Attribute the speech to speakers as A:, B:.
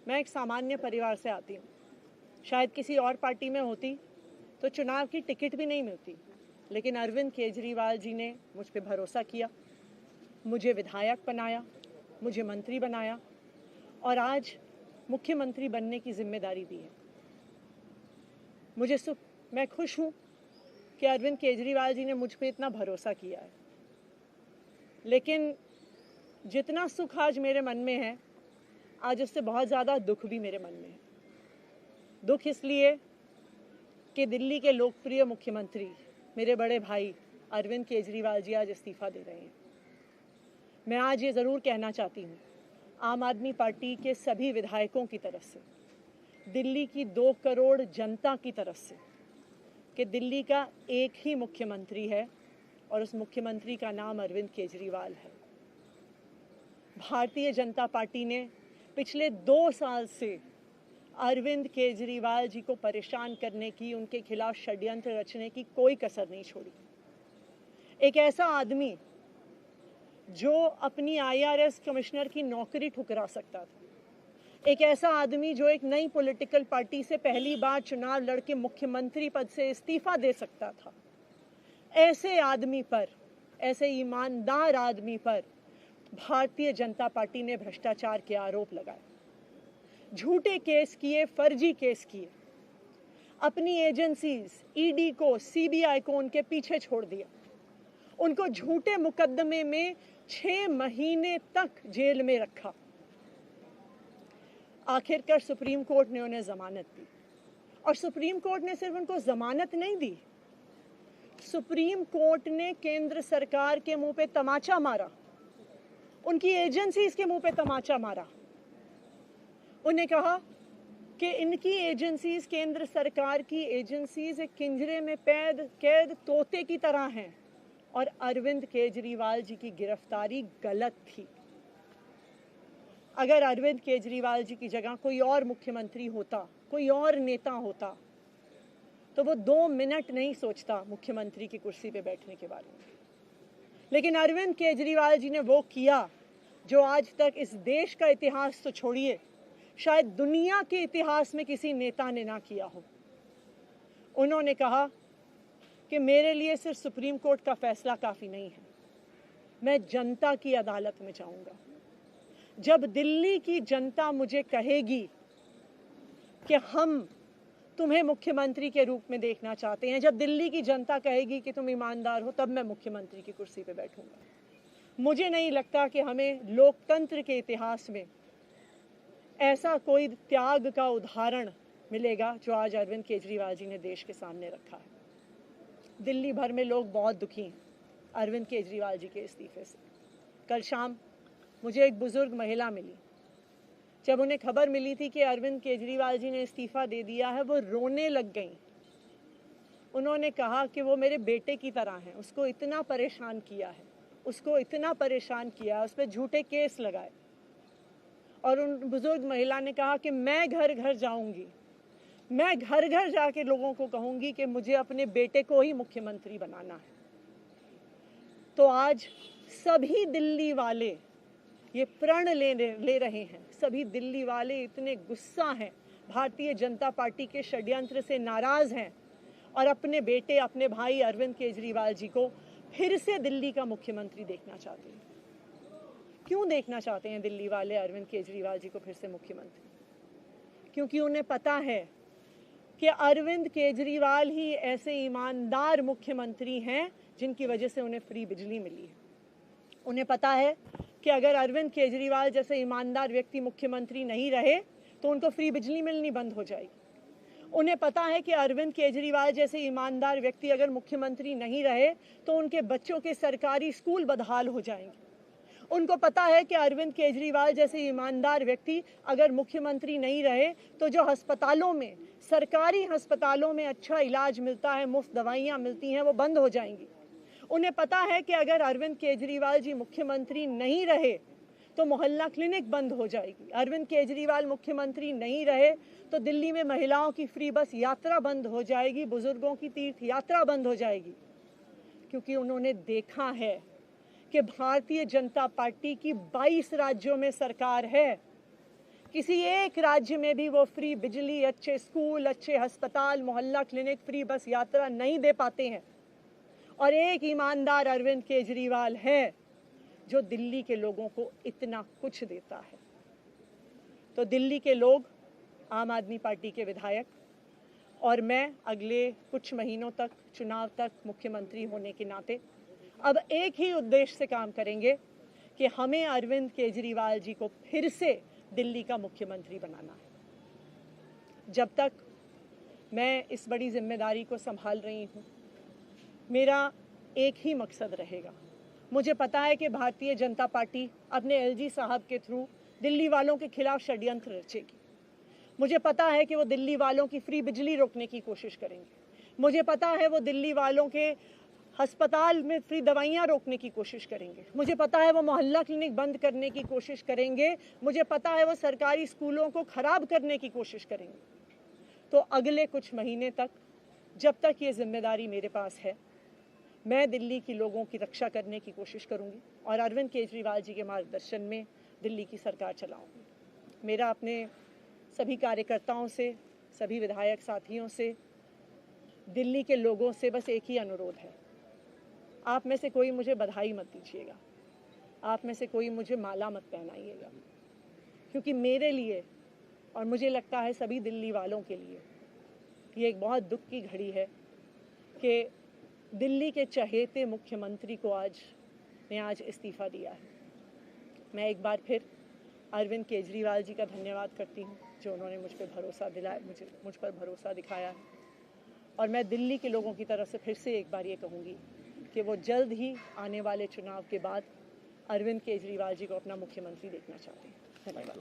A: मैं एक सामान्य परिवार से आती हूँ। शायद किसी और पार्टी में होती तो चुनाव की टिकट भी नहीं मिलती, लेकिन अरविंद केजरीवाल जी ने मुझ पे भरोसा किया, मुझे विधायक बनाया, मुझे मंत्री बनाया और आज मुख्यमंत्री बनने की जिम्मेदारी दी है। मैं खुश हूँ कि अरविंद केजरीवाल जी ने मुझ पे इतना भरोसा किया है, लेकिन जितना सुख आज मेरे मन में है, आज उससे बहुत ज़्यादा दुख भी मेरे मन में है। दुख इसलिए कि दिल्ली के लोकप्रिय मुख्यमंत्री मेरे बड़े भाई अरविंद केजरीवाल जी आज इस्तीफा दे रहे हैं। मैं आज ये ज़रूर कहना चाहती हूँ आम आदमी पार्टी के सभी विधायकों की तरफ से, दिल्ली की 2 करोड़ जनता की तरफ से, कि दिल्ली का एक ही मुख्यमंत्री है और उस मुख्यमंत्री का नाम अरविंद केजरीवाल है। भारतीय जनता पार्टी ने पिछले 2 साल से अरविंद केजरीवाल जी को परेशान करने की, उनके खिलाफ षड्यंत्र रचने की कोई कसर नहीं छोड़ी। एक ऐसा आदमी जो अपनी IRS कमिश्नर की नौकरी ठुकरा सकता था, एक ऐसा आदमी जो एक नई पॉलिटिकल पार्टी से पहली बार चुनाव लड़के मुख्यमंत्री पद से इस्तीफा दे सकता था, ऐसे आदमी पर, ऐसे ईमानदार आदमी पर भारतीय जनता पार्टी ने भ्रष्टाचार के आरोप लगाए, झूठे केस किए, फर्जी केस किए, अपनी एजेंसीज ED को, CBI को उनके पीछे छोड़ दिया, उनको झूठे मुकदमे में 6 महीने तक जेल में रखा। आखिरकार सुप्रीम कोर्ट ने उन्हें जमानत दी और सुप्रीम कोर्ट ने सिर्फ उनको जमानत नहीं दी, सुप्रीम कोर्ट ने केंद्र सरकार के मुंह पे तमाचा मारा, उनकी एजेंसीज के मुंह पे तमाचा मारा। उन्हें कहा कि इनकी एजेंसीज, केंद्र सरकार की एजेंसीज एक पिंजरे में कैद तोते की तरह हैं और अरविंद केजरीवाल जी की गिरफ्तारी गलत थी। अगर अरविंद केजरीवाल जी की जगह कोई और मुख्यमंत्री होता, कोई और नेता होता, तो वो 2 मिनट नहीं सोचता मुख्यमंत्री की कुर्सी पे बैठने के बारे में। लेकिन अरविंद केजरीवाल जी ने वो किया जो आज तक इस देश का इतिहास तो छोड़िए, शायद दुनिया के इतिहास में किसी नेता ने ना किया हो। उन्होंने कहा कि मेरे लिए सिर्फ सुप्रीम कोर्ट का फैसला काफ़ी नहीं है, मैं जनता की अदालत में जाऊंगा। जब दिल्ली की जनता मुझे कहेगी कि हम तुम्हें मुख्यमंत्री के रूप में देखना चाहते हैं, जब दिल्ली की जनता कहेगी कि तुम ईमानदार हो, तब मैं मुख्यमंत्री की कुर्सी पे बैठूंगा। मुझे नहीं लगता कि हमें लोकतंत्र के इतिहास में ऐसा कोई त्याग का उदाहरण मिलेगा जो आज अरविंद केजरीवाल जी ने देश के सामने रखा है। दिल्ली भर में लोग बहुत दुखी हैं अरविंद केजरीवाल जी के इस्तीफे से। कल शाम मुझे एक बुजुर्ग महिला मिली, जब उन्हें खबर मिली थी कि अरविंद केजरीवाल जी ने इस्तीफा दे दिया है, वो रोने लग गई। उन्होंने कहा कि वो मेरे बेटे की तरह हैं, उसको इतना परेशान किया है, उसको इतना परेशान किया, उस पर झूठे केस लगाए। और उन बुजुर्ग महिला ने कहा कि मैं घर घर जाऊंगी, मैं घर घर जाके लोगों को कहूंगी कि मुझे अपने बेटे को ही मुख्यमंत्री बनाना है। तो आज सभी दिल्ली वाले ये प्रण ले रहे हैं, सभी दिल्ली वाले इतने गुस्सा हैं, भारतीय जनता पार्टी के षड्यंत्र से नाराज हैं और अपने बेटे, अपने भाई अरविंद केजरीवाल जी को फिर से दिल्ली का मुख्यमंत्री देखना चाहते हैं। क्यों देखना चाहते हैं दिल्ली वाले अरविंद केजरीवाल जी को फिर से मुख्यमंत्री? क्योंकि उन्हें पता है कि अरविंद केजरीवाल ही ऐसे ईमानदार मुख्यमंत्री हैं जिनकी वजह से उन्हें फ्री बिजली मिली है। उन्हें पता है कि अगर अरविंद केजरीवाल जैसे ईमानदार व्यक्ति मुख्यमंत्री नहीं रहे तो उनको फ्री बिजली मिलनी बंद हो जाएगी। उन्हें पता है कि अरविंद केजरीवाल जैसे ईमानदार व्यक्ति अगर मुख्यमंत्री नहीं रहे तो उनके बच्चों के सरकारी स्कूल बदहाल हो जाएंगे। उनको पता है कि अरविंद केजरीवाल जैसे ईमानदार व्यक्ति अगर मुख्यमंत्री नहीं रहे तो जो अस्पतालों में, सरकारी अस्पतालों में अच्छा इलाज मिलता है, मुफ्त दवाइयाँ मिलती हैं, वो बंद हो जाएंगी। उन्हें पता है कि अगर अरविंद केजरीवाल जी मुख्यमंत्री नहीं रहे तो मोहल्ला क्लिनिक बंद हो जाएगी। अरविंद केजरीवाल मुख्यमंत्री नहीं रहे तो दिल्ली में महिलाओं की फ्री बस यात्रा बंद हो जाएगी, बुजुर्गों की तीर्थ यात्रा बंद हो जाएगी। क्योंकि उन्होंने देखा है कि भारतीय जनता पार्टी की 22 राज्यों में सरकार है, किसी एक राज्य में भी वो फ्री बिजली, अच्छे स्कूल, अच्छे अस्पताल, मोहल्ला क्लिनिक, फ्री बस यात्रा नहीं दे पाते हैं। और एक ईमानदार अरविंद केजरीवाल है जो दिल्ली के लोगों को इतना कुछ देता है। तो दिल्ली के लोग, आम आदमी पार्टी के विधायक और मैं अगले कुछ महीनों तक, चुनाव तक मुख्यमंत्री होने के नाते अब एक ही उद्देश्य से काम करेंगे कि हमें अरविंद केजरीवाल जी को फिर से दिल्ली का मुख्यमंत्री बनाना है। जब तक मैं इस बड़ी जिम्मेदारी को संभाल रही हूँ, मेरा एक ही मकसद रहेगा। मुझे पता है कि भारतीय जनता पार्टी अपने एलजी साहब के थ्रू दिल्ली वालों के खिलाफ षड्यंत्र रचेगी। मुझे पता है कि वो दिल्ली वालों की फ्री बिजली रोकने की कोशिश करेंगे। मुझे पता है वो दिल्ली वालों के अस्पताल में फ्री दवाइयाँ रोकने की कोशिश करेंगे। मुझे पता है वो मोहल्ला क्लिनिक बंद करने की कोशिश करेंगे। मुझे पता है वो सरकारी स्कूलों को खराब करने की कोशिश करेंगे। तो अगले कुछ महीने तक, जब तक ये जिम्मेदारी मेरे पास है, मैं दिल्ली के लोगों की रक्षा करने की कोशिश करूंगी और अरविंद केजरीवाल जी के मार्गदर्शन में दिल्ली की सरकार चलाऊंगी। मेरा अपने सभी कार्यकर्ताओं से, सभी विधायक साथियों से, दिल्ली के लोगों से बस एक ही अनुरोध है, आप में से कोई मुझे बधाई मत दीजिएगा, आप में से कोई मुझे माला मत पहनाइएगा, क्योंकि मेरे लिए और मुझे लगता है सभी दिल्ली वालों के लिए ये एक बहुत दुख की घड़ी है कि दिल्ली के चहेते मुख्यमंत्री को आज इस्तीफ़ा दिया है। मैं एक बार फिर अरविंद केजरीवाल जी का धन्यवाद करती हूँ जो उन्होंने मुझ पर भरोसा दिखाया है। और मैं दिल्ली के लोगों की तरफ से फिर से एक बार ये कहूँगी कि वो जल्द ही आने वाले चुनाव के बाद अरविंद केजरीवाल जी को अपना मुख्यमंत्री देखना चाहते हैं। धन्यवाद।